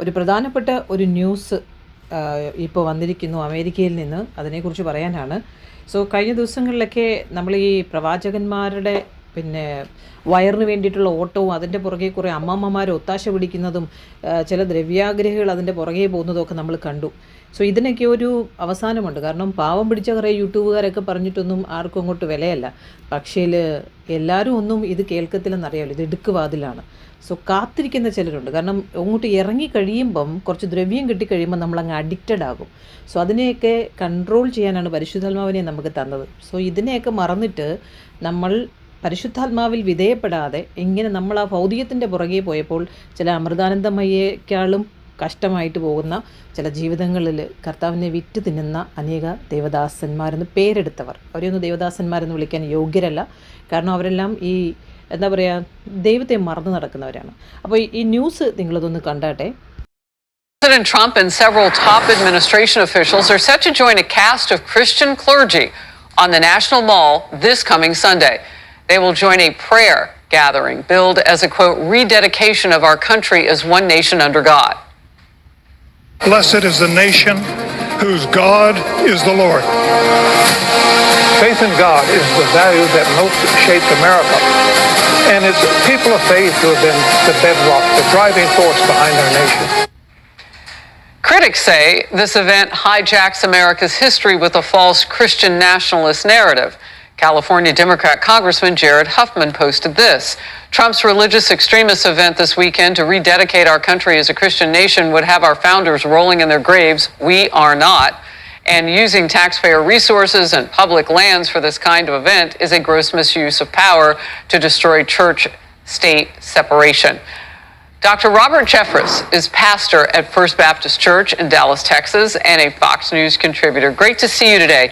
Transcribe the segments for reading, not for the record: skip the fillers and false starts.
ഒരു പ്രധാനപ്പെട്ട ഒരു ന്യൂസ് ഇപ്പോൾ വന്നിരിക്കുന്നു അമേരിക്കയിൽ നിന്ന്. അതിനെക്കുറിച്ച് പറയാനാണ്. കഴിഞ്ഞ ദിവസങ്ങളിലൊക്കെ നമ്മൾ ഈ പ്രവാചകന്മാരുടെ വയറിന് വേണ്ടിയിട്ടുള്ള ഓട്ടവും അതിൻ്റെ പുറകെ കുറേ അമ്മമ്മമാർ ഒത്താശ പിടിക്കുന്നതും ചില ദ്രവ്യാഗ്രഹികൾ അതിൻ്റെ പുറകെ പോകുന്നതൊക്കെ നമ്മൾ കണ്ടു. ഇതിനൊക്കെ ഒരു അവസാനമുണ്ട്. കാരണം പാവം പിടിച്ച കുറേ യൂട്യൂബുകാരൊക്കെ പറഞ്ഞിട്ടൊന്നും ആർക്കും അങ്ങോട്ട് വിലയല്ല. പക്ഷേ എല്ലാവരും ഒന്നും ഇത് കേൾക്കത്തില്ലെന്നറിയാമല്ലോ, ഇത് ഇടുക്കുവാതിലാണ്. കാത്തിരിക്കുന്ന ചിലരുണ്ട്. കാരണം അങ്ങോട്ട് ഇറങ്ങി കഴിയുമ്പം കുറച്ച് ദ്രവ്യം കിട്ടിക്കഴിയുമ്പോൾ നമ്മളങ്ങ് അഡിക്റ്റഡ് ആകും. അതിനെയൊക്കെ കൺട്രോൾ ചെയ്യാനാണ് പരിശുദ്ധാത്മാവിനെ നമുക്ക് തന്നത്. ഇതിനെയൊക്കെ മറന്നിട്ട് നമ്മൾ പരിശുദ്ധാത്മാവിൽ വിധേയപ്പെടാതെ ഇങ്ങനെ നമ്മൾ ആ ഭൗതികത്തിൻ്റെ പുറകെ പോയപ്പോൾ ചില അമൃതാനന്ദമയേക്കാളും കഷ്ടമായിട്ട് പോകുന്ന ചില ജീവിതങ്ങളിൽ കർത്താവിനെ വിറ്റ് തിന്നുന്ന അനേക ദേവദാസന്മാരെന്ന് പേരെടുത്തവർ, അവരെയൊന്നും ദേവദാസന്മാരെന്ന് വിളിക്കാൻ യോഗ്യരല്ല. കാരണം അവരെല്ലാം ഈ എന്താ പറയുക, ദൈവത്തെ മറന്നു നടക്കുന്നവരാണ്. അപ്പോൾ ഈ news നിങ്ങളതൊന്ന് കണ്ടാട്ടെ. President Trump and several top administration officials are set to join a cast of Christian clergy on the National Mall this coming Sunday. They will join a prayer gathering billed as a, quote, rededication of our country as one nation under God. Blessed is the nation whose God is the Lord. Faith in God is the value that most shaped America. And it's people of faith who have been the bedrock, the driving force behind our nation. Critics say this event hijacks America's history with a false Christian nationalist narrative. California Democrat Congressman Jared Huffman posted this. Trump's religious extremist event this weekend to rededicate our country as a Christian nation would have our founders rolling in their graves. We are not. And using taxpayer resources and public lands for this kind of event is a gross misuse of power to destroy church-state separation. Dr. Robert Jeffress is pastor at First Baptist Church in Dallas, Texas, and a Fox News contributor. Great to see you today.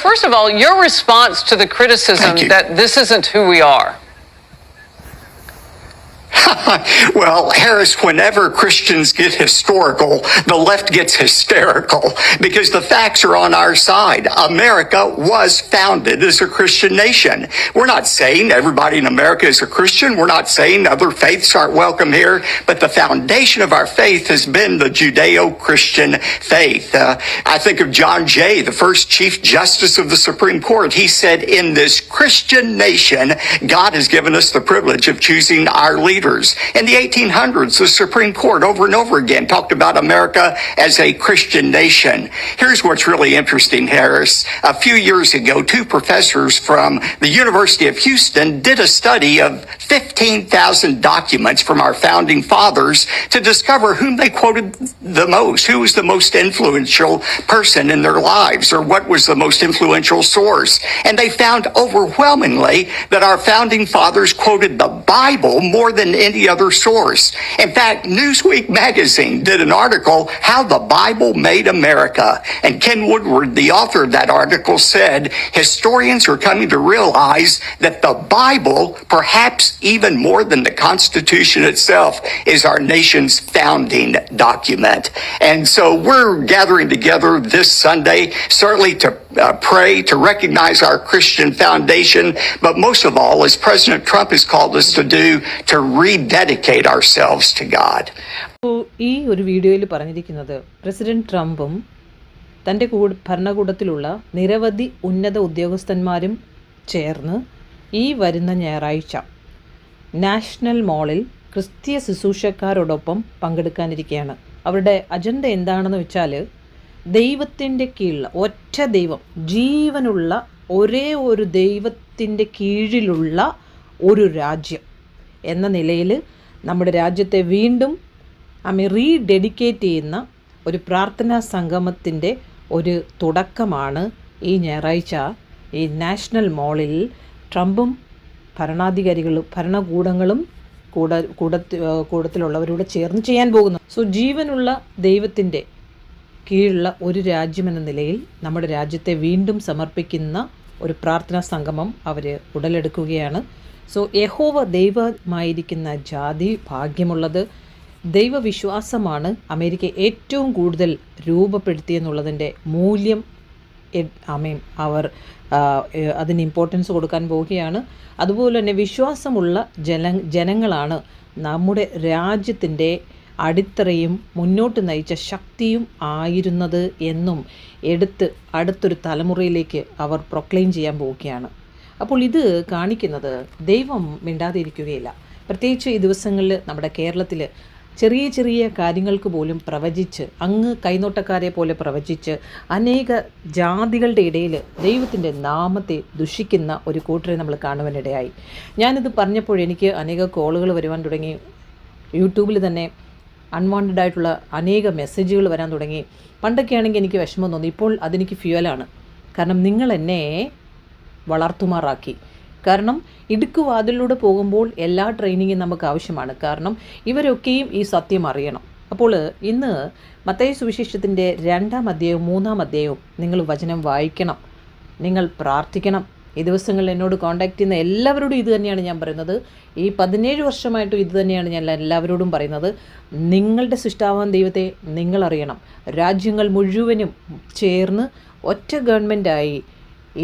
First of all, your response to the criticism that this isn't who we are. Well, Harris, whenever Christians get historical, the left gets hysterical because the facts are on our side. America was founded as a Christian nation. We're not saying everybody in America is a Christian. We're not saying other faiths aren't welcome here, but the foundation of our faith has been the Judeo-Christian faith. I think of John Jay, the first Chief Justice of the Supreme Court. He said, in this Christian nation, God has given us the privilege of choosing our leaders. In the 1800s, the Supreme Court over and over again talked about America as a Christian nation. Here's what's really interesting, Harris. A few years ago, two professors from the University of Houston did a study of 15,000 documents from our founding fathers to discover whom they quoted the most, who was the most influential person in their lives, or what was the most influential source. And they found overwhelmingly that our founding fathers quoted the Bible more than any other source. In fact, Newsweek magazine did an article, How the Bible Made America. And Ken Woodward, the author of that article, said historians are coming to realize that the Bible, perhaps even more than the Constitution itself, is our nation's founding document. And so we're gathering together this Sunday, certainly to pray, to recognize our Christian foundation, but most of all, as President Trump has called us to do, to rededicate ourselves to God. ഈ ഒരു വീഡിയോയിൽ പറഞ്ഞിരിക്കുന്നത് president ട്രംപും തൻ്റെ ഭരണകൂടത്തിലുള്ള നിരവധി ഉന്നത ഉദ്യോഗസ്ഥന്മാരും ചേർന്ന് ഈ വരുന്ന ഞായറാഴ്ച നാഷണൽ മാളിൽ ക്രിസ്തീയ ശുശ്രൂഷക്കാരോടൊപ്പം പങ്കെടുക്കാനിരിക്കുകയാണ്. അവരുടെ അജണ്ട എന്താണെന്ന് വെച്ചാൽ, ദൈവത്തിൻ്റെ കീഴിൽ ഒറ്റ ദൈവം, ജീവനുള്ള ഒരേ ഒരു ദൈവത്തിൻ്റെ കീഴിലുള്ള ഒരു രാജ്യം എന്ന നിലയിൽ നമ്മുടെ രാജ്യത്തെ വീണ്ടും റീഡെഡിക്കേറ്റ് ചെയ്യുന്ന ഒരു പ്രാർത്ഥനാ സംഗമത്തിൻ്റെ ഒരു തുടക്കമാണ് ഈ ഞായറാഴ്ച ഈ നാഷണൽ മാളിൽ ട്രംപും ഭരണകൂടങ്ങളും കൂടത്തിലുള്ളവരോട് ചേർന്ന് ചെയ്യാൻ പോകുന്നു. ജീവനുള്ള ദൈവത്തിൻ്റെ കീഴിലുള്ള ഒരു രാജ്യമെന്ന നിലയിൽ നമ്മുടെ രാജ്യത്തെ വീണ്ടും സമർപ്പിക്കുന്ന ഒരു പ്രാർത്ഥനാ സംഗമം അവർ ഉടലെടുക്കുകയാണ്. യഹോവ ദൈവമായിരിക്കുന്ന ജാതി ഭാഗ്യമുള്ളത്. ദൈവവിശ്വാസമാണ് അമേരിക്ക ഏറ്റവും കൂടുതൽ രൂപപ്പെടുത്തിയെന്നുള്ളതിൻ്റെ മൂല്യം അവർ അതിന് ഇമ്പോർട്ടൻസ് കൊടുക്കാൻ പോവുകയാണ്. അതുപോലെ തന്നെ വിശ്വാസമുള്ള ജനങ്ങളാണ് നമ്മുടെ രാജ്യത്തിൻ്റെ അടിത്തറയും മുന്നോട്ട് നയിച്ച ശക്തിയും ആയിരുന്നത് എന്നും അടുത്തൊരു തലമുറയിലേക്ക് അവർ പ്രൊക്ലെയിം ചെയ്യാൻ പോവുകയാണ്. അപ്പോൾ ഇത് കാണിക്കുന്നത് ദൈവം മിണ്ടാതിരിക്കുകയില്ല. പ്രത്യേകിച്ച് ഈ ദിവസങ്ങളിൽ നമ്മുടെ കേരളത്തിൽ ചെറിയ ചെറിയ കാര്യങ്ങൾക്ക് പോലും പ്രവചിച്ച്, അങ്ങ് കൈനോട്ടക്കാരെ പോലെ പ്രവചിച്ച് അനേക ജാതികളുടെ ഇടയിൽ ദൈവത്തിൻ്റെ നാമത്തെ ദുഷിക്കുന്ന ഒരു കൂട്ടരെ നമ്മൾ കാണുവാനിടയായി. ഞാനിത് പറഞ്ഞപ്പോൾ എനിക്ക് അനേക കോളുകൾ വരുവാൻ തുടങ്ങി. യൂട്യൂബിൽ തന്നെ അൺവാണ്ടഡ് ആയിട്ടുള്ള അനേക മെസ്സേജുകൾ വരാൻ തുടങ്ങി. പണ്ടൊക്കെ ആണെങ്കിൽ എനിക്ക് വിഷമം തോന്നി. ഇപ്പോൾ അതെനിക്ക് ഫ്യൂവലാണ്. കാരണം നിങ്ങൾ എന്നെ വളർത്തുമാറാക്കി. കാരണം ഇടുക്കുവാതിലൂടെ പോകുമ്പോൾ എല്ലാ ട്രെയിനിങ്ങും നമുക്ക് ആവശ്യമാണ്. കാരണം ഇവരൊക്കെയും ഈ സത്യം അറിയണം. അപ്പോൾ ഇന്ന് മത്തായി സുവിശേഷത്തിൻ്റെ 2-ാം അധ്യായവും 3-ാം അധ്യായവും നിങ്ങൾ വചനം വായിക്കണം, നിങ്ങൾ പ്രാർത്ഥിക്കണം. ഈ ദിവസങ്ങളിൽ എന്നോട് കോൺടാക്റ്റ് ചെയ്യുന്ന എല്ലാവരോടും ഇത് തന്നെയാണ് ഞാൻ പറയുന്നത്. ഈ 17 വർഷമായിട്ടും ഇത് തന്നെയാണ് ഞാൻ എല്ലാവരോടും പറയുന്നത്. നിങ്ങളുടെ സൃഷ്ടാവാൻ ദൈവത്തെ നിങ്ങളറിയണം. രാജ്യങ്ങൾ മുഴുവനും ചേർന്ന് ഒറ്റ ഗവൺമെൻറ്റായി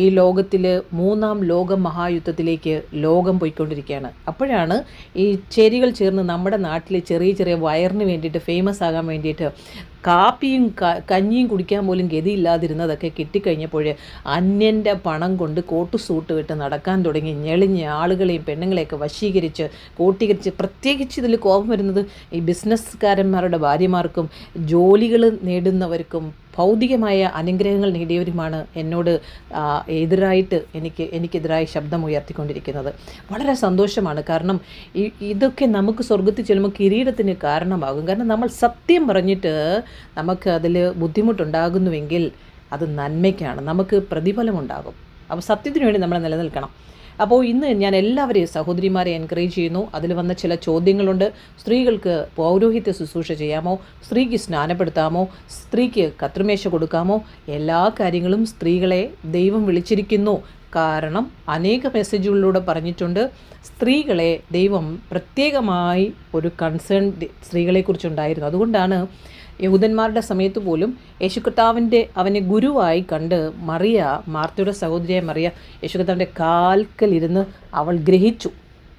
ഈ ലോകത്തിൽ 3-ാം ലോക മഹായുദ്ധത്തിലേക്ക് ലോകം പോയിക്കൊണ്ടിരിക്കുകയാണ്. അപ്പോഴാണ് ഈ ചേരികൾ ചേർന്ന് നമ്മുടെ നാട്ടിൽ ചെറിയ ചെറിയ വയറിന് വേണ്ടിയിട്ട്, ഫേമസ് ആകാൻ വേണ്ടിയിട്ട് കാപ്പിയും കഞ്ഞിയും കുടിക്കാൻ പോലും ഗതിയില്ലാതിരുന്നതൊക്കെ കിട്ടിക്കഴിഞ്ഞപ്പോൾ അന്യൻ്റെ പണം കൊണ്ട് കോട്ട് സൂട്ട് വിട്ട് നടക്കാൻ തുടങ്ങി. ഞെളിഞ്ഞ് ആളുകളെയും പെണ്ണുങ്ങളെയൊക്കെ വശീകരിച്ച് കോട്ടീകരിച്ച്, പ്രത്യേകിച്ച് ഇതിൽ കോപം വരുന്നത് ഈ ബിസിനസ്സുകാരന്മാരുടെ ഭാര്യമാർക്കും ജോലികൾ നേടുന്നവർക്കും ഭൗതികമായ അനുഗ്രഹങ്ങൾ നേടിയവരുമാണ് എന്നോട് എതിരായിട്ട് എനിക്കെതിരായി ശബ്ദം ഉയർത്തിക്കൊണ്ടിരിക്കുന്നത്. വളരെ സന്തോഷമാണ്. കാരണം ഇതൊക്കെ നമുക്ക് സ്വർഗത്തിൽ ചെല്ലുമ്പോൾ കിരീടത്തിന് കാരണമാകും. കാരണം നമ്മൾ സത്യം പറഞ്ഞിട്ട് നമുക്ക് അതിൽ ബുദ്ധിമുട്ടുണ്ടാകുന്നുവെങ്കിൽ അത് നന്മയ്ക്കാണ്, നമുക്ക് പ്രതിഫലമുണ്ടാകും. അപ്പോൾ സത്യത്തിന് വേണ്ടി നമ്മൾ നിലനിൽക്കണം. അപ്പോൾ ഇന്ന് ഞാൻ എല്ലാവരെയും സഹോദരിമാരെ എൻകറേജ് ചെയ്യുന്നു. അതിൽ വന്ന ചില ചോദ്യങ്ങളുണ്ട്. സ്ത്രീകൾക്ക് പൗരോഹിത്യ ശുശ്രൂഷ ചെയ്യാമോ? സ്ത്രീക്ക് സ്നാനപ്പെടുത്താമോ? സ്ത്രീക്ക് കത്രിമേശ കൊടുക്കാമോ? എല്ലാ കാര്യങ്ങളും സ്ത്രീകളെ ദൈവം വിളിച്ചിരിക്കുന്നു. കാരണം അനേക മെസ്സേജുകളിലൂടെ പറഞ്ഞിട്ടുണ്ട്, സ്ത്രീകളെ ദൈവം പ്രത്യേകമായി ഒരു കൺസേൺ സ്ത്രീകളെക്കുറിച്ചുണ്ടായിരുന്നു. അതുകൊണ്ടാണ് യഹൂദന്മാരുടെ സമയത്ത് പോലും യേശുകർത്താവിൻ്റെ അവനെ ഗുരുവായി കണ്ട് മറിയ, മാർത്തയുടെ സഹോദരിയായ മറിയ, യേശുകർത്താവിൻ്റെ കാൽക്കലിരുന്ന് അവൾ ഗ്രഹിച്ചു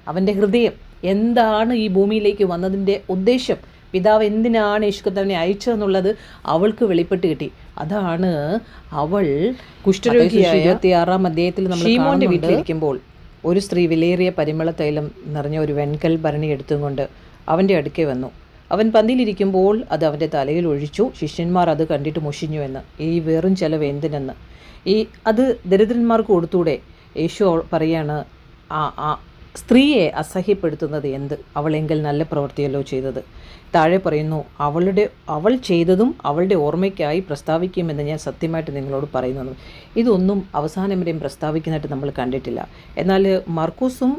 അവൻ്റെ ഹൃദയം എന്താണ് ഈ ഭൂമിയിലേക്ക് വന്നതിൻ്റെ ഉദ്ദേശം, പിതാവ് എന്തിനാണ് യേശുകർത്താവിനെ അയച്ചതെന്നുള്ളത് അവൾക്ക് വെളിപ്പെട്ട് കിട്ടി. അതാണ് അവൾ കുഷ്ഠരോഗിയായ 26-ാം അധ്യായത്തിൽ നമ്മൾ ഷീമോൻ്റെ വീട്ടിലിരിക്കുമ്പോൾ ഒരു സ്ത്രീ വിലയേറിയ പരിമള തൈലം നിറഞ്ഞ ഒരു വെൺകൽ ഭരണി എടുത്തുകൊണ്ട് അവൻ്റെ അടുക്കെ വന്നു. അവൻ പന്തിയിലിരിക്കുമ്പോൾ അത് അവൻ്റെ തലയിൽ ഒഴിച്ചു. ശിഷ്യന്മാർ അത് കണ്ടിട്ട് മുഷിഞ്ഞു എന്ന്. ഈ വെറും ചെലവ് എന്തിനെന്ന്, അത് ദരിദ്രന്മാർക്ക് കൊടുത്തൂടെ? യേശു പറയാണ്, സ്ത്രീയെ അസഹ്യപ്പെടുത്തുന്നത് എന്ത്? അവളെങ്കിൽ നല്ല പ്രവൃത്തിയല്ലോ ചെയ്തത്. താഴെ പറയുന്നു, അവൾ ചെയ്തതും അവളുടെ ഓർമ്മയ്ക്കായി പ്രസ്താവിക്കുമെന്ന് ഞാൻ സത്യമായിട്ട് നിങ്ങളോട് പറയുന്നു. ഇതൊന്നും അവസാനം വരെയും പ്രസ്താവിക്കുന്നതായിട്ട് നമ്മൾ കണ്ടിട്ടില്ല. എന്നാൽ മർക്കൂസും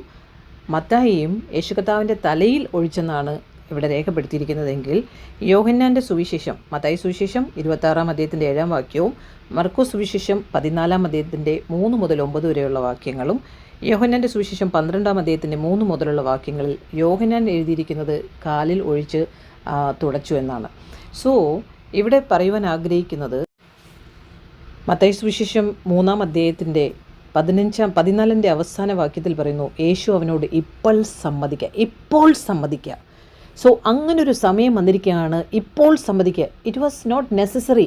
മത്തായിയും യേശുകർത്താവിൻ്റെ തലയിൽ ഒഴിച്ചെന്നാണ് ഇവിടെ രേഖപ്പെടുത്തിയിരിക്കുന്നതെങ്കിൽ യോഹന്നാൻ്റെ സുവിശേഷം, മത്തായി സുവിശേഷം 26-ാം അധ്യായത്തിൻ്റെ 7-ാം വാക്യവും മർക്കോസ് സുവിശേഷം 14-ാം അധ്യായത്തിൻ്റെ 3 മുതൽ 9 വരെയുള്ള വാക്യങ്ങളും യോഹന്നാൻ്റെ സുവിശേഷം 12-ാം അധ്യായത്തിൻ്റെ 3 മുതലുള്ള വാക്യങ്ങളിൽ യോഹന്നാൻ എഴുതിയിരിക്കുന്നത് കാലിൽ ഒഴിച്ച് തുടച്ചു എന്നാണ്. സോ ഇവിടെ പറയുവാൻ ആഗ്രഹിക്കുന്നത്, മത്തായി സുവിശേഷം 3-ാം അധ്യായത്തിൻ്റെ 14-ാം അവസാന വാക്യത്തിൽ പറയുന്നു, യേശു അവനോട് ഇപ്പോൾ സമ്മതിക്കുക. സോ അങ്ങനൊരു സമയം വന്നിരിക്കുകയാണ്, ഇപ്പോൾ സമ്മതിക്കുക. ഇറ്റ് വാസ് നോട്ട് നെസസറി,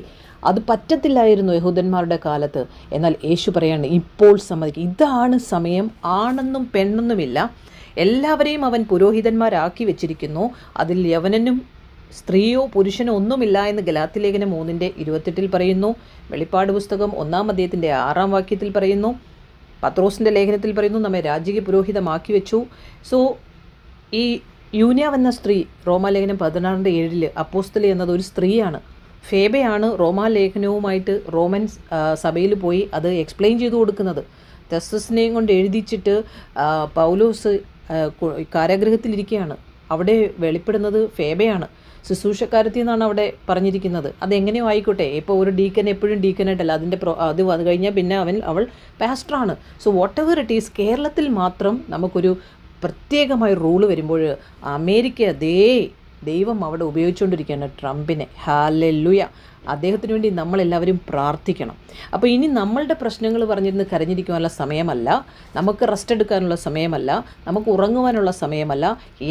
അത് പറ്റത്തില്ലായിരുന്നു യഹൂദന്മാരുടെ കാലത്ത്. എന്നാൽ യേശു പറയാണ്, ഇപ്പോൾ സമ്മതിക്കുക. ഇതാണ് സമയം. ആണെന്നും പെണ്ണെന്നുമില്ല, എല്ലാവരെയും അവൻ പുരോഹിതന്മാരാക്കി വെച്ചിരിക്കുന്നു. അതിൽ യവനനും സ്ത്രീയോ പുരുഷനോ ഒന്നുമില്ല എന്ന് ഗലാത്യലേഖനം 3:28 പറയുന്നു. വെളിപ്പാട് പുസ്തകം 1-ാം അധ്യായത്തിൻ്റെ 6-ാം വാക്യത്തിൽ പറയുന്നു. പത്രോസിൻ്റെ ലേഖനത്തിൽ പറയുന്നു, നമ്മെ രാജകീയ പുരോഹിതമാക്കി വെച്ചു. സോ ഈ യൂനിയ എന്ന സ്ത്രീ റോമാലേഖനം 16:7 അപ്പോസ്തലി എന്നത് ഒരു സ്ത്രീയാണ്. ഫേബയാണ് റോമാലേഖനവുമായിട്ട് റോമൻ സഭയിൽ പോയി അത് എക്സ്പ്ലെയിൻ ചെയ്തു കൊടുക്കുന്നത്. തെസ്സസിനെയും കൊണ്ട് എഴുതിച്ചിട്ട് പൗലോസ് കാരാഗൃഹത്തിലിരിക്കുകയാണ്. അവിടെ വെളിപ്പെടുന്നത് ഫേബയാണ്, ശുശ്രൂഷക്കാരത്തി എന്നാണ് അവിടെ പറഞ്ഞിരിക്കുന്നത്. അതെങ്ങനെയോ ആയിക്കോട്ടെ. ഇപ്പോൾ ഒരു ഡീക്കൻ എപ്പോഴും ഡീക്കനായിട്ടല്ല, അത് വന്നു കഴിഞ്ഞാൽ പിന്നെ അവൾ പാസ്റ്ററാണ്. So whatever it is, കേരളത്തിൽ മാത്രം നമുക്കൊരു പ്രത്യേകമായ റൂള് വരുമ്പോൾ അമേരിക്ക ദൈവം അവിടെ ഉപയോഗിച്ചുകൊണ്ടിരിക്കുകയാണ് ട്രംപിനെ. ഹല്ലേലൂയ. അദ്ദേഹത്തിന് വേണ്ടി നമ്മളെല്ലാവരും പ്രാർത്ഥിക്കണം. അപ്പോൾ ഇനി നമ്മളുടെ പ്രശ്നങ്ങൾ പറഞ്ഞിരുന്ന് കരഞ്ഞിരിക്കുവാനുള്ള സമയമല്ല, നമുക്ക് റെസ്റ്റ് എടുക്കാനുള്ള സമയമല്ല, നമുക്ക് ഉറങ്ങുവാനുള്ള സമയമല്ല.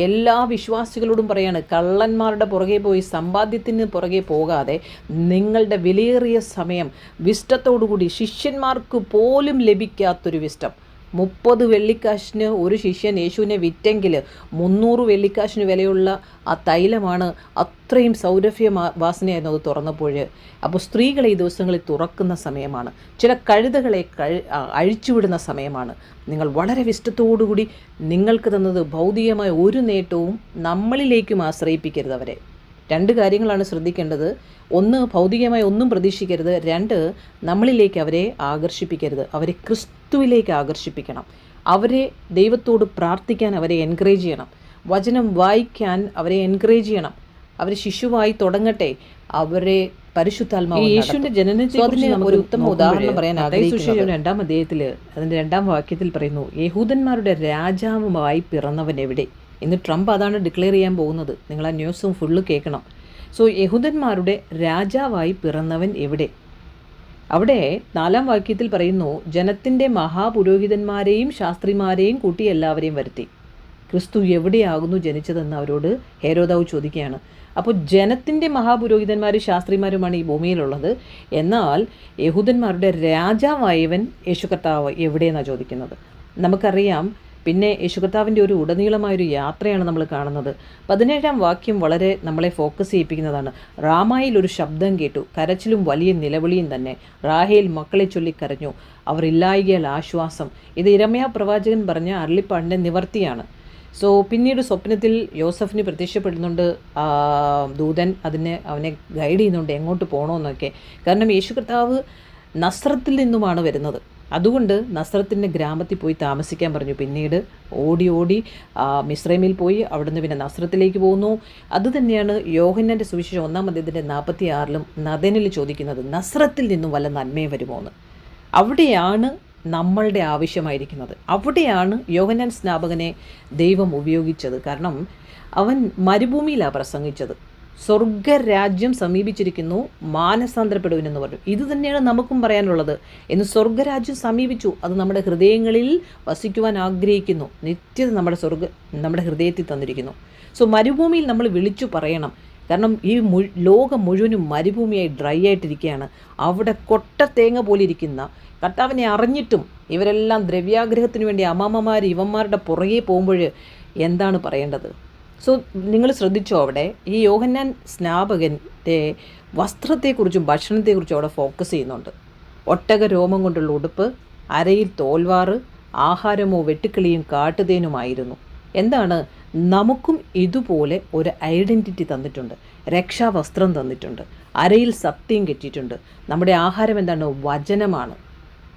എല്ലാ വിശ്വാസികളോടും പറയാണ്, കള്ളന്മാരുടെ പുറകെ പോയി സമ്പാദ്യത്തിന് പുറകെ പോകാതെ നിങ്ങളുടെ വിലയേറിയ സമയം വിസ്റ്റത്തോടുകൂടി, ശിഷ്യന്മാർക്ക് പോലും ലഭിക്കാത്തൊരു വിസ്റ്റം, 30 വെള്ളിക്കാശിന് ഒരു ശിഷ്യൻ യേശുവിനെ വിറ്റെങ്കിൽ 300 വെള്ളിക്കാശിന് വിലയുള്ള ആ തൈലമാണ് അത്രയും സൗരഭ്യ വാസനയായിരുന്നു അത് തുറന്നപ്പോൾ. അപ്പോൾ സ്ത്രീകളെ ഈ ദിവസങ്ങളിൽ തുറക്കുന്ന സമയമാണ്. ചില കഴുതകളെ അഴിച്ചുവിടുന്ന സമയമാണ്. നിങ്ങൾ വളരെ വിഷ്ടത്തോടുകൂടി നിങ്ങൾക്ക് തന്നത് ഭൗതികമായ ഒരു നേട്ടവും നമ്മളിലേക്കും ആശ്രയിപ്പിക്കരുത് അവരെ. 2 കാര്യങ്ങളാണ് ശ്രദ്ധിക്കേണ്ടത്. 1, ഭൗതികമായി ഒന്നും പ്രതീക്ഷിക്കരുത്. 2, നമ്മളിലേക്ക് അവരെ ആകർഷിപ്പിക്കരുത്. അവരെ ക്രിസ്തുവിലേക്ക് ആകർഷിപ്പിക്കണം. അവരെ ദൈവത്തോട് പ്രാർത്ഥിക്കാൻ അവരെ എൻകറേജ് ചെയ്യണം. വചനം വായിക്കാൻ അവരെ എൻകറേജ് ചെയ്യണം. അവർ ശിശുവായി തുടങ്ങട്ടെ. അവരെ പരിശുദ്ധാത്മാവ് യേശുവിൻ്റെ ജനനത്തെക്കുറിച്ച് ഒരു ഉത്തമ ഉദാഹരണം പറയാൻ ആഗ്രഹിക്കുന്നു. 2-ാം അധ്യായത്തിൽ അതിൻ്റെ 2-ാം വാക്യത്തിൽ പറയുന്നു, യഹൂദന്മാരുടെ രാജാവുമായി പിറന്നവൻ എവിടെ? ഇന്ന് ട്രംപ് അതാണ് ഡിക്ലെയർ ചെയ്യാൻ പോകുന്നത്. നിങ്ങൾ ആ ന്യൂസും ഫുള്ള് കേൾക്കണം. സോ യഹൂദന്മാരുടെ രാജാവായി പിറന്നവൻ എവിടെ? അവിടെ 4-ാം വാക്യത്തിൽ പറയുന്നു, ജനത്തിൻ്റെ മഹാപുരോഹിതന്മാരെയും ശാസ്ത്രിമാരെയും കൂട്ടി എല്ലാവരെയും വരുത്തി. ക്രിസ്തു എവിടെയാകുന്നു ജനിച്ചതെന്ന് അവരോട് ഹേരോദാവ് ചോദിക്കുകയാണ്. അപ്പോൾ ജനത്തിൻ്റെ മഹാപുരോഹിതന്മാരും ശാസ്ത്രിമാരുമാണ് ഈ ഭൂമിയിലുള്ളത്. എന്നാൽ യഹൂദന്മാരുടെ രാജാവായവൻ യേശു കർത്താവ് എവിടെയെന്നാണ് ചോദിക്കുന്നത്. നമുക്കറിയാം. പിന്നെ യേശു കർത്താവിൻ്റെ ഒരു ഉടനീളമായൊരു യാത്രയാണ് നമ്മൾ കാണുന്നത്. 17-ാം വാക്യം വളരെ നമ്മളെ ഫോക്കസ് ചെയ്യിപ്പിക്കുന്നതാണ്. റാമായിൽ ഒരു ശബ്ദം കേട്ടു, കരച്ചിലും വലിയ നിലവിളിയും തന്നെ. റാഹേൽ മക്കളെ ചൊല്ലി കരഞ്ഞു, അവർ ഇല്ലായികയാൽ ആശ്വാസം. ഇത് യിരെമ്യാ പ്രവാചകൻ പറഞ്ഞ അരുളിപ്പാടിൻ്റെ നിവർത്തിയാണ്. സോ പിന്നീട് സ്വപ്നത്തിൽ യോസഫിന് പ്രത്യക്ഷപ്പെടുന്നുണ്ട് ദൂതൻ. അവനെ ഗൈഡ് ചെയ്യുന്നുണ്ട് എങ്ങോട്ട് പോകണമെന്നൊക്കെ. കാരണം യേശു കർത്താവ് നസ്രത്തിൽ നിന്നുമാണ് വരുന്നത്. അതുകൊണ്ട് നസ്രത്തിൻ്റെ ഗ്രാമത്തിൽ പോയി താമസിക്കാൻ പറഞ്ഞു. പിന്നീട് ഓടി മിസ്രൈമിൽ പോയി അവിടുന്ന് പിന്നെ നസ്രത്തിലേക്ക് പോകുന്നു. അതുതന്നെയാണ് യോഹന്നാൻ്റെ സുവിശേഷം 1-ാം അധ്യായത്തിൻ്റെ 46-ലും നദനിൽ ചോദിക്കുന്നത്, നസ്രത്തിൽ നിന്നും വല്ല നന്മയും വരുമോ എന്ന്. അവിടെയാണ് നമ്മളുടെ ആവശ്യമായിരിക്കുന്നത്. അവിടെയാണ് യോഹന്നാൻ സ്നാപകനെ ദൈവം ഉപയോഗിച്ചത്. കാരണം അവൻ മരുഭൂമിയിലാണ് പ്രസംഗിച്ചത്. സ്വർഗരാജ്യം സമീപിച്ചിരിക്കുന്നു, മാനസാന്തരപ്പെടുവിനെന്ന് പറഞ്ഞു. ഇത് തന്നെയാണ് നമുക്കും പറയാനുള്ളത്. എന്ന് സ്വർഗരാജ്യം സമീപിച്ചു, അത് നമ്മുടെ ഹൃദയങ്ങളിൽ വസിക്കുവാൻ ആഗ്രഹിക്കുന്നു. നിത്യത നമ്മുടെ ഹൃദയത്തിൽ തന്നിരിക്കുന്നു. സോ മരുഭൂമിയിൽ നമ്മൾ വിളിച്ചു പറയണം. കാരണം ഈ ലോകം മുഴുവനും മരുഭൂമിയായി ഡ്രൈ ആയിട്ടിരിക്കുകയാണ്. അവിടെ കൊട്ട തേങ്ങ പോലെ ഇരിക്കുന്ന കർത്താവിനെ അറിഞ്ഞിട്ടും ഇവരെല്ലാം ദ്രവ്യാഗ്രഹത്തിന് വേണ്ടി അമ്മാമ്മമാർ ഇവന്മാരുടെ പുറകെ പോകുമ്പോൾ എന്താണ് പറയേണ്ടത്? സോ നിങ്ങൾ ശ്രദ്ധിച്ചോ, അവിടെ ഈ യോഹന്നാൻ സ്നാപകൻ്റെ വസ്ത്രത്തെക്കുറിച്ചും ഭക്ഷണത്തെക്കുറിച്ചും അവിടെ ഫോക്കസ് ചെയ്യുന്നുണ്ട്. ഒട്ടക രോമം കൊണ്ടുള്ള ഉടുപ്പ്, അരയിൽ തോൽവാറ്, ആഹാരമോ വെട്ടുക്കിളിയും കാട്ടുതേനുമായിരുന്നു. എന്താണ്? നമുക്കും ഇതുപോലെ ഒരു ഐഡൻറ്റിറ്റി തന്നിട്ടുണ്ട്. രക്ഷാവസ്ത്രം തന്നിട്ടുണ്ട്. അരയിൽ സത്യം കെട്ടിയിട്ടുണ്ട്. നമ്മുടെ ആഹാരം എന്താണ്? വചനമാണ്.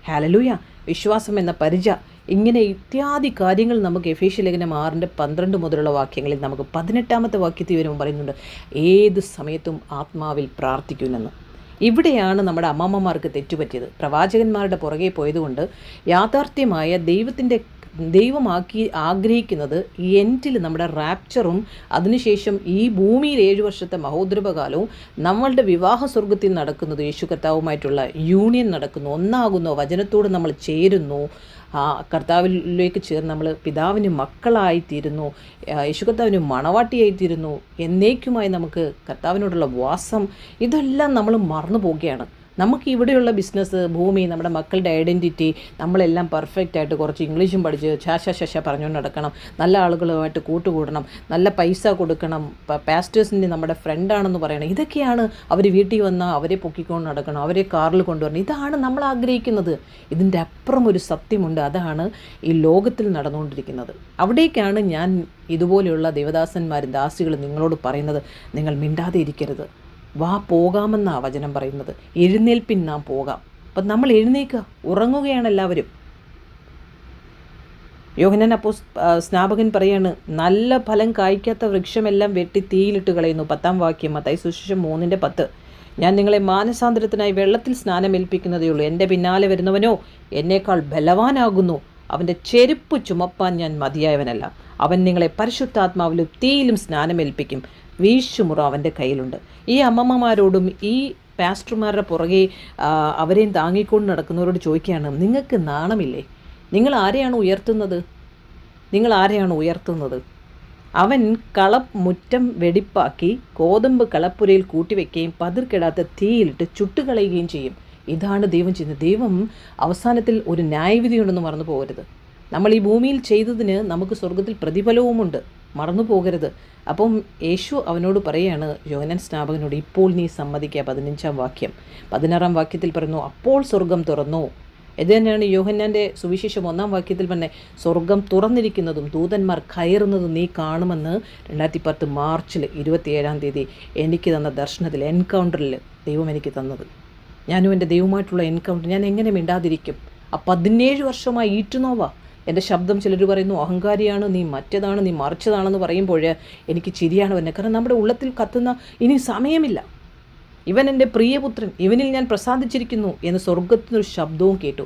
ഹല്ലേലൂയ. വിശ്വാസം എന്ന പരിച, ഇങ്ങനെ ഇത്യാദി കാര്യങ്ങൾ നമുക്ക് എഫേസ്യ ലേഖനം 6:12 മുതലുള്ള വാക്യങ്ങളിൽ നമുക്ക് 18-ാമത്തെ വാക്യത്തിൽ വരുമ്പോൾ പറയുന്നുണ്ട്, ഏത് സമയത്തും ആത്മാവിൽ പ്രാർത്ഥിക്കുമെന്ന്. ഇവിടെയാണ് നമ്മുടെ അമ്മമ്മമാർക്ക് തെറ്റുപറ്റിയത്. പ്രവാചകന്മാരുടെ പുറകെ പോയതുകൊണ്ട് യാഥാർത്ഥ്യമായ ദൈവമാക്കി ആഗ്രഹിക്കുന്നത് എൻഡിൽ നമ്മുടെ റാപ്ചറും അതിനുശേഷം ഈ ഭൂമിയിൽ 7 വർഷത്തെ മഹോദ്രവകാലവും നമ്മളുടെ വിവാഹ സ്വർഗത്തിൽ നടക്കുന്നത്, യേശു കർത്താവുമായിട്ടുള്ള യൂണിയൻ നടക്കുന്നു, ഒന്നാകുന്നു, വചനത്തോട് നമ്മൾ ചേരുന്നു, കർത്താവിലേക്ക് ചേർന്ന് നമ്മൾ പിതാവിന് മക്കളായിത്തീരുന്നു, യേശു കർത്താവിന് മണവാട്ടിയായിത്തീരുന്നു, എന്നേക്കുമായി നമുക്ക് കർത്താവിനോടുള്ള വാസം, ഇതെല്ലാം നമ്മൾ മറന്നു പോവുകയാണ്. നമുക്ക് ഇവിടെയുള്ള ബിസിനസ്, ഭൂമി, നമ്മുടെ മക്കളുടെ ഐഡൻറ്റിറ്റി, നമ്മളെല്ലാം പെർഫെക്റ്റായിട്ട് കുറച്ച് ഇംഗ്ലീഷും പഠിച്ച് ശാശ പറഞ്ഞുകൊണ്ട് നടക്കണം, നല്ല ആളുകളുമായിട്ട് കൂട്ടുകൂടണം, നല്ല പൈസ കൊടുക്കണം, പാസ്റ്റേഴ്സിൻ്റെ നമ്മുടെ ഫ്രണ്ടാണെന്ന് പറയണം. ഇതൊക്കെയാണ് അവർ വീട്ടിൽ വന്നാൽ അവരെ പൊക്കിക്കൊണ്ട് നടക്കണം, അവരെ കാറിൽ കൊണ്ടുവരണം. ഇതാണ് നമ്മൾ ആഗ്രഹിക്കുന്നത്. ഇതിൻ്റെ അപ്പുറം ഒരു സത്യമുണ്ട്. അതാണ് ഈ ലോകത്തിൽ നടന്നുകൊണ്ടിരിക്കുന്നത്. അവിടേക്കാണ് ഞാൻ ഇതുപോലെയുള്ള ദേവദാസന്മാരും ദാസികളും നിങ്ങളോട് പറയുന്നത്, നിങ്ങൾ മിണ്ടാതെ ഇരിക്കരുത്. വാ, പോകാമെന്നാണ് വചനം പറയുന്നത്. എഴുന്നേൽപ്പിൻ, നാം പോകാം. അപ്പം നമ്മൾ എഴുന്നേൽക്കുക. ഉറങ്ങുകയാണ് എല്ലാവരും. യോഹന്നാൻ സ്നാപകൻ പറയാണ്, നല്ല ഫലം കായ്ക്കാത്ത വൃക്ഷമെല്ലാം വെട്ടി തീയിലിട്ട് കളയുന്നു. 10-ാം വാക്യം മത്തായി സുവിശേഷം 3:10. ഞാൻ നിങ്ങളെ മാനസാന്തരത്തിനായി വെള്ളത്തിൽ സ്നാനമേൽപ്പിക്കുന്നതേ ഉള്ളൂ. എൻ്റെ പിന്നാലെ വരുന്നവനോ എന്നേക്കാൾ ബലവാനാകുന്നു. അവൻ്റെ ചെരുപ്പ് ചുമപ്പാൻ ഞാൻ മതിയായവനല്ല. അവൻ നിങ്ങളെ പരിശുദ്ധാത്മാവിലും തീയിലും സ്നാനമേൽപ്പിക്കും. വീശുമുറ അവൻ്റെ കയ്യിലുണ്ട്. ഈ അമ്മമ്മമാരോടും ഈ പാസ്റ്റർമാരുടെ പുറകെ അവരെയും താങ്ങിക്കൊണ്ട് നടക്കുന്നവരോട് ചോദിക്കുകയാണ്, നിങ്ങൾക്ക് നാണമില്ലേ? നിങ്ങൾ ആരെയാണ് ഉയർത്തുന്നത്? നിങ്ങൾ ആരെയാണ് ഉയർത്തുന്നത്? അവൻ മുറ്റം വെടിപ്പാക്കി ഗോതമ്പ് കളപ്പുരയിൽ കൂട്ടിവെക്കുകയും പതിർക്കിടാത്ത തീയിലിട്ട് ചുട്ടുകളയുകയും ചെയ്യും. ഇതാണ് ദൈവം ചെയ്യുന്നത്. ദൈവം അവസാനത്തിൽ ഒരു ന്യായവിധിയുണ്ടെന്ന് മറന്നു പോകരുത്. നമ്മൾ ഈ ഭൂമിയിൽ ചെയ്തതിന് നമുക്ക് സ്വർഗത്തിൽ പ്രതിഫലവുമുണ്ട്, മറന്നു പോകരുത്. അപ്പം യേശു അവനോട് പറയുകയാണ്, യോഹന്നാൻ സ്നാപകനോട്, ഇപ്പോൾ നീ സമ്മതിക്കുക. 15-ാം വാക്യം. 16-ാം വാക്യത്തിൽ പറയുന്നു, അപ്പോൾ സ്വർഗം തുറന്നു. ഇത് തന്നെയാണ് യോഹന്നാൻ്റെ സുവിശേഷം 1-ാം വാക്യത്തിൽ തന്നെ, സ്വർഗം തുറന്നിരിക്കുന്നതും ദൂതന്മാർ കയറുന്നതും നീ കാണുമെന്ന് 2010 മാർച്ചിൽ 27-ാം തീയതി എനിക്ക് തന്ന ദർശനത്തിൽ, എൻകൗണ്ടറിൽ ദൈവം എനിക്ക് തന്നത്. ഞാനും എൻ്റെ ദൈവമായിട്ടുള്ള എൻകൗണ്ടർ ഞാൻ എങ്ങനെ മിണ്ടാതിരിക്കും? 17 വർഷമായി ഈറ്റുനോവാ എൻ്റെ ശബ്ദം. ചിലർ പറയുന്നു അഹങ്കാരിയാണ്, നീ മറ്റേതാണ്, നീ മറിച്ചതാണെന്ന് പറയുമ്പോൾ എനിക്ക് ചിരിയാണ് വരുന്നത്. കാരണം നമ്മുടെ ഉള്ളത്തിൽ കത്തുന്ന ഇനി സമയമില്ല, ഇവൻ എൻ്റെ പ്രിയപുത്രൻ, ഇവനിൽ ഞാൻ പ്രസാദിച്ചിരിക്കുന്നു എന്ന് സ്വർഗത്തിനൊരു ശബ്ദവും കേട്ടു.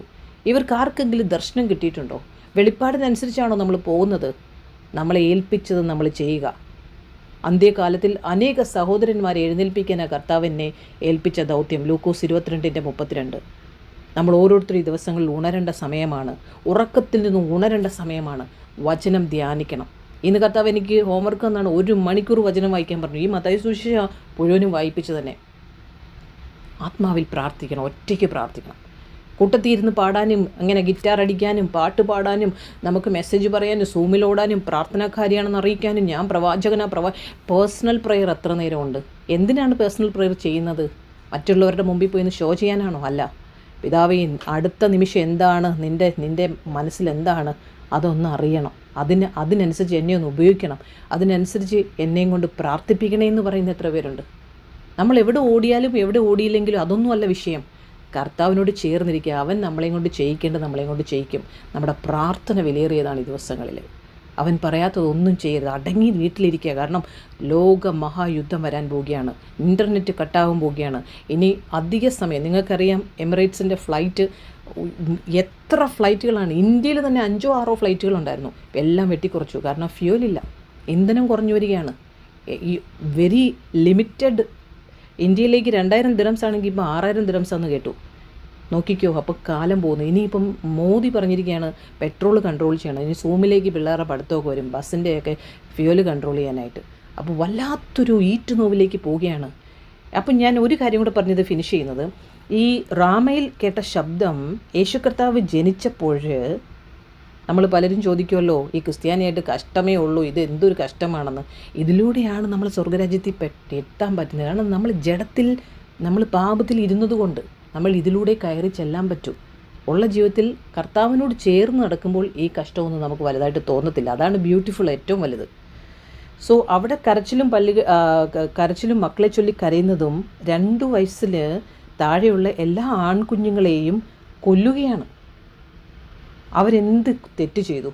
ഇവർക്ക് ആർക്കെങ്കിലും ദർശനം കിട്ടിയിട്ടുണ്ടോ? വെളിപ്പാടിനനുസരിച്ചാണോ നമ്മൾ പോകുന്നത്? നമ്മളെ ഏൽപ്പിച്ചത് നമ്മൾ ചെയ്യുക. അന്ത്യകാലത്തിൽ അനേക സഹോദരന്മാരെ എഴുന്നേൽപ്പിക്കാനാണ് കർത്താവ് എന്നെ ഏൽപ്പിച്ച ദൗത്യം. ലൂക്കോസ് 22:32. നമ്മൾ ഓരോരുത്തരും ഈ ദിവസങ്ങളിൽ ഉണരേണ്ട സമയമാണ്. ഉറക്കത്തിൽ നിന്നും ഉണരേണ്ട സമയമാണ്. വചനം ധ്യാനിക്കണം. ഇന്ന് കർത്താവ് എനിക്ക് ഹോംവർക്ക് എന്നാണ് 1 മണിക്കൂർ വചനം വായിക്കാൻ പറഞ്ഞു. ഈ മത്തായി സുവിശേഷം മുഴുവനും വായിപ്പിച്ച് തന്നെ. ആത്മാവിൽ പ്രാർത്ഥിക്കണം, ഒറ്റയ്ക്ക് പ്രാർത്ഥിക്കണം. കൂട്ടത്തിയിരുന്ന് പാടാനും അങ്ങനെ ഗിറ്റാർ അടിക്കാനും പാട്ട് പാടാനും നമുക്ക് മെസ്സേജ് പറയാനും സൂമിലോടാനും പ്രാർത്ഥനാക്കാരിയാണെന്ന് അറിയിക്കാനും ഞാൻ പേഴ്സണൽ പ്രയർ എത്ര നേരമുണ്ട്? എന്തിനാണ് പേഴ്സണൽ പ്രയർ ചെയ്യുന്നത്? മറ്റുള്ളവരുടെ മുമ്പിൽ പോയി ഷോ ചെയ്യാനാണോ? അല്ല. പിതാവേ, അടുത്ത നിമിഷം എന്താണ് നിൻ്റെ മനസ്സിൽ എന്താണ് അതൊന്ന് അറിയണം. അതിനനുസരിച്ച് എന്നെ ഒന്ന് ഉപയോഗിക്കണം. അതിനനുസരിച്ച് എന്നെയും കൊണ്ട് പ്രാർത്ഥിപ്പിക്കണേ എന്ന് പറയുന്ന എത്ര പേരുണ്ട്? നമ്മൾ എവിടെ ഓടിയാലും എവിടെ ഓടിയില്ലെങ്കിലും അതൊന്നുമല്ല വിഷയം. കർത്താവിനോട് ചേർന്നിരിക്കുക. അവൻ നമ്മളെയും കൊണ്ട് ചെയ്യിക്കേണ്ടത് നമ്മളെയും കൊണ്ട് ചെയ്യിക്കും. നമ്മുടെ പ്രാർത്ഥന വിലയേറിയതാണ് ഈ ദിവസങ്ങളിൽ. അവൻ പറയാത്തതൊന്നും ചെയ്യരുത്. അടങ്ങി വീട്ടിലിരിക്കുക. കാരണം ലോക മഹായുദ്ധം വരാൻ പോവുകയാണ്. ഇൻ്റർനെറ്റ് കട്ടാകാൻ പോവുകയാണ്. ഇനി അധിക സമയം നിങ്ങൾക്കറിയാം, എമിറേറ്റ്സിൻ്റെ ഫ്ലൈറ്റ് എത്ര ഫ്ലൈറ്റുകളാണ് ഇന്ത്യയിൽ തന്നെ 5-6 ഫ്ലൈറ്റുകളുണ്ടായിരുന്നു. എല്ലാം വെട്ടിക്കുറച്ചു. കാരണം ഫ്യൂലില്ല, ഇന്ധനം കുറഞ്ഞു വരികയാണ്. ഈ വെരി ലിമിറ്റഡ്. ഇന്ത്യയിലേക്ക് 2000 ദിറംസ് ആണെങ്കിൽ ഇപ്പോൾ 6000 ദിറംസ് എന്ന് കേട്ടു. നോക്കിക്കോ. അപ്പോൾ കാലം പോകുന്നു. ഇനിയിപ്പം മോദി പറഞ്ഞിരിക്കുകയാണ് പെട്രോൾ കൺട്രോൾ ചെയ്യണം. ഇനി സൂമിലേക്ക് പിള്ളേരുടെ പഠിത്തമൊക്കെ വരും, ബസ്സിൻ്റെയൊക്കെ ഫ്യൂല് കൺട്രോൾ ചെയ്യാനായിട്ട്. അപ്പോൾ വല്ലാത്തൊരു ഈറ്റുനോവിലേക്ക് പോവുകയാണ്. അപ്പം ഞാൻ ഒരു കാര്യം കൂടെ പറഞ്ഞത് ഫിനിഷ് ചെയ്യുന്നത്, ഈ റാമയിൽ കേട്ട ശബ്ദം യേശു കർത്താവ് ജനിച്ചപ്പോൾ നമ്മൾ പലരും ചോദിക്കുമല്ലോ, ഈ ക്രിസ്ത്യാനിയായിട്ട് കഷ്ടമേ ഉള്ളൂ, ഇത് എന്തൊരു കഷ്ടമാണെന്ന്. ഇതിലൂടെയാണ് നമ്മൾ സ്വർഗരാജ്യത്തിൽ എത്താൻ പറ്റുന്നത്. കാരണം നമ്മൾ ജഡത്തിൽ, നമ്മൾ പാപത്തിൽ ഇരുന്നത് കൊണ്ട് നമ്മൾ ഇതിലൂടെ കയറി ചെല്ലാൻ പറ്റും. ഉള്ള ജീവിതത്തിൽ കർത്താവിനോട് ചേർന്ന് നടക്കുമ്പോൾ ഈ കഷ്ടമൊന്നും നമുക്ക് വലുതായിട്ട് തോന്നത്തില്ല. അതാണ് ബ്യൂട്ടിഫുൾ, ഏറ്റവും വലുത്. സോ അവിടെ കരച്ചിലും മക്കളെ ചൊല്ലി കരയുന്നതും 2 വയസ്സിൽ താഴെയുള്ള എല്ലാ ആൺകുഞ്ഞുങ്ങളെയും കൊല്ലുകയാണ്. അവരെന്ത് തെറ്റ് ചെയ്തു?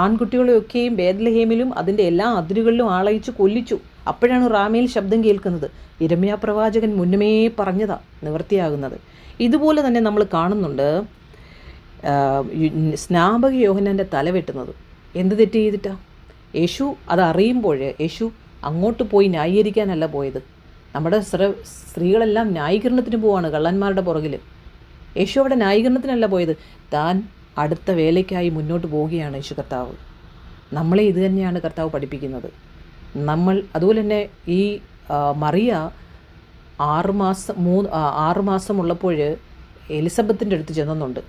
ആൺകുട്ടികളെയൊക്കെയും ബേത്ലഹേമിലും അതിൻ്റെ എല്ലാ അതിരുകളിലും ആളയച്ച് കൊല്ലിച്ചു. അപ്പോഴാണ് റാമയിൽ ശബ്ദം കേൾക്കുന്നത്. യിരെമ്യാ പ്രവാചകൻ മുന്നമേ പറഞ്ഞതാ നിവൃത്തിയാകുന്നത്. ഇതുപോലെ തന്നെ നമ്മൾ കാണുന്നുണ്ട് സ്നാപക യോഹന്നാൻ്റെ തല വെട്ടുന്നത്. എന്ത് തെറ്റ് ചെയ്തിട്ടാ? യേശു അത് അറിയുമ്പോൾ യേശു അങ്ങോട്ട് പോയി ന്യായീകരിക്കാനല്ല പോയത്. നമ്മുടെ സ്ത്രീകളെല്ലാം ന്യായീകരണത്തിന് പോവാണ് കള്ളന്മാരുടെ പുറകിൽ. യേശു അവിടെ ന്യായീകരണത്തിനല്ല പോയത്. താൻ അടുത്ത വേലയ്ക്കായി മുന്നോട്ട് പോവുകയാണ് യേശു കർത്താവ്. നമ്മളെ ഇത് തന്നെയാണ് കർത്താവ് പഠിപ്പിക്കുന്നത്. നമ്മൾ അതുപോലെ തന്നെ ഈ മറിയ 6 മാസമുള്ളപ്പോൾ എലിസബത്തിൻ്റെ അടുത്ത് ചെന്നുണ്ട്.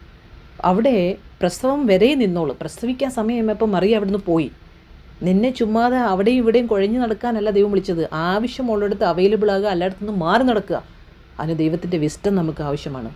അവിടെ പ്രസവം വരെ നിന്നോളൂ. പ്രസവിക്കാൻ സമയമായപ്പോൾ മറിയ അവിടുന്ന് പോയി. നിന്നെ ചുമ്മാതെ അവിടെയും ഇവിടെയും കുഴഞ്ഞു നടക്കാനല്ല ദൈവം വിളിച്ചത്. ആവശ്യമുള്ളിടത്ത് അവൈലബിൾ ആകുക, എല്ലായിടത്തുനിന്നും മാറി നടക്കുക. അതിന് ദൈവത്തിൻ്റെ വിസ്റ്റം നമുക്ക് ആവശ്യമാണ്.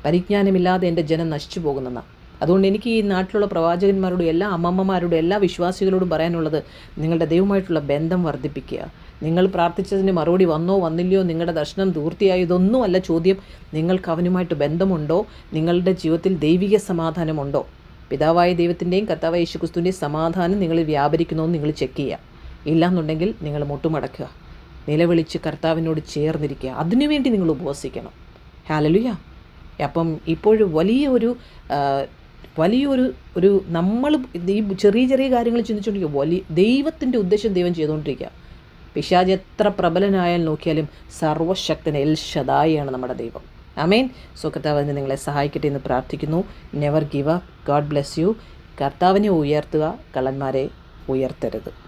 പരിജ്ഞാനമില്ലാതെ എൻ്റെ ജനം നശിച്ചു പോകുന്നതാണ്. അതുകൊണ്ട് എനിക്ക് ഈ നാട്ടിലുള്ള പ്രവാചകന്മാരോടും എല്ലാ അമ്മമ്മമാരോടും എല്ലാ വിശ്വാസികളോടും പറയാനുള്ളത്, നിങ്ങളുടെ ദൈവമായിട്ടുള്ള ബന്ധം വർദ്ധിപ്പിക്കുക. നിങ്ങൾ പ്രാർത്ഥിച്ചതിന് മറുപടി വന്നോ വന്നില്ലയോ, നിങ്ങളുടെ ദർശനം പൂർത്തിയായോ, ഇതൊന്നുമല്ല ചോദ്യം. നിങ്ങൾക്ക് അവനുമായിട്ട് ബന്ധമുണ്ടോ? നിങ്ങളുടെ ജീവിതത്തിൽ ദൈവിക സമാധാനമുണ്ടോ? പിതാവായ ദൈവത്തിൻ്റെയും കർത്താവായ യേശുക്രിസ്തുവിൻ്റെയും സമാധാനം നിങ്ങളിൽ വ്യാപരിക്കണമെന്ന് നിങ്ങൾ ചെക്ക് ചെയ്യുക. ഇല്ലാന്നുണ്ടെങ്കിൽ നിങ്ങൾ മുട്ടുമടക്കുക, നിലവിളിച്ച് കർത്താവിനോട് ചേർന്നിരിക്കുക. അതിനുവേണ്ടി നിങ്ങൾ ഉപവസിക്കണം. ഹല്ലേലൂയ. അപ്പം ഇപ്പോഴും വലിയൊരു നമ്മൾ ഈ ചെറിയ ചെറിയ കാര്യങ്ങൾ ചിന്തിച്ചുകൊണ്ടിരിക്കുക. ദൈവത്തിൻ്റെ ഉദ്ദേശം ദൈവം ചെയ്തുകൊണ്ടിരിക്കുക. പിശാച് എത്ര പ്രബലനായാൽ നോക്കിയാലും സർവശക്തൻ എൽ ഷദായിയാണ് നമ്മുടെ ദൈവം. ആമേൻ. സോ കർത്താവ് അതിന് നിങ്ങളെ സഹായിക്കട്ടെ എന്ന് പ്രാർത്ഥിക്കുന്നു. Never give up. God bless you. കർത്താവിനെ ഉയർത്തുക, കള്ളന്മാരെ ഉയർത്തരുത്.